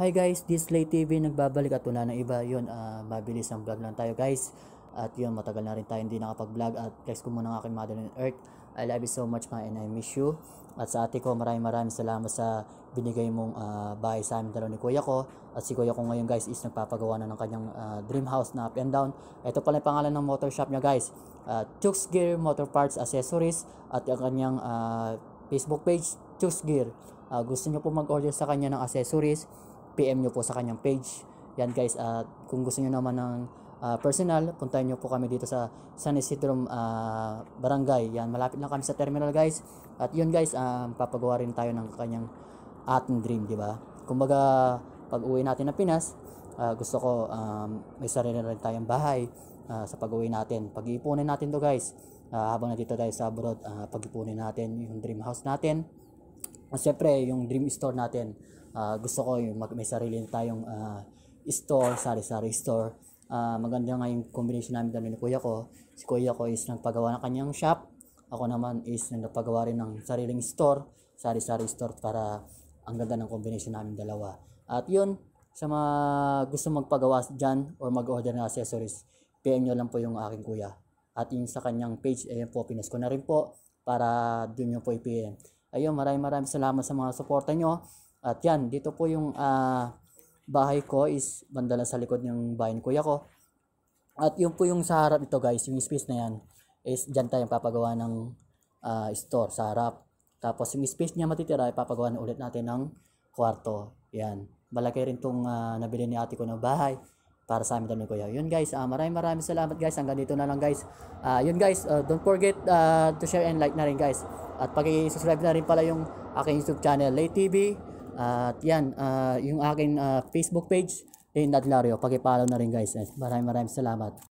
Hi guys, this Lay TV nagbabalik at wala na iba yun, mabilis ang vlog lang tayo guys. At yun, matagal na rin tayo hindi nakapag-vlog at flex ko muna ng aking mother on earth. I love you so much ma and I miss you. At sa ate ko, maraming salamat sa binigay mong bahay sa amin dalawa ni kuya ko. At si kuya ko ngayon guys is nagpapagawa na ng kanyang dream house na up and down. Ito pala yung pangalan ng motor shop niya guys, Chooks Gear Motor Parts Accessories. At ang kanyang Facebook page, Chooks Gear. Gusto nyo po mag-order sa kanya ng accessories, PM nyo po sa kanyang page. Yan guys, kung gusto nyo naman ng personal, puntahan nyo po kami dito sa San Isidro Barangay. Yan, malapit lang kami sa terminal guys. At yun guys, papagawa rin tayo ng kanyang ating dream, di ba? Kumbaga, pag uwi natin ng Pinas, gusto ko may sarili na rin tayong bahay sa pag-uwi natin. Pag-iipunin natin to guys. Habang nandito tayo sa abroad, pag-ipunin natin yung dream house natin. At syempre, yung dream store natin. Gusto ko yung may sarili tayong store, sari-sari store. Maganda nga yung combination namin dami ni kuya ko. Si kuya ko is nagpagawa ng kanyang shop. Ako naman is nagpagawa rin ng sariling store, sari-sari store, para ang ganda ng combination namin dalawa. At yun, sa mga gusto magpagawa dyan or mag-order ng accessories, PM nyo lang po yung aking kuya. At yung sa kanyang page, ayun po, pinas ko na rin po para dun nyo po i-PM. Ayun, maraming salamat sa mga suporta nyo. At yan, dito po yung bahay ko is banda lang sa likod ng bahay ni kuya ko. At yun po yung sa harap ito guys, yung space na yan is dyan tayo papagawa ng store sa harap. Tapos yung space niya matitira, ipapagawa na ulit natin ng kwarto. Yan, malaki rin itong nabili ni ate ko ng bahay para sa amin dami kuya. Yun guys, maraming salamat guys. Hanggang dito na lang guys. Yun guys, don't forget to share and like na rin guys. At pag-i-subscribe na rin pala yung aking YouTube channel, Lay TV. At yan, yung aking Facebook page, Nadlario. Pag-i-follow na rin guys. Maraming salamat.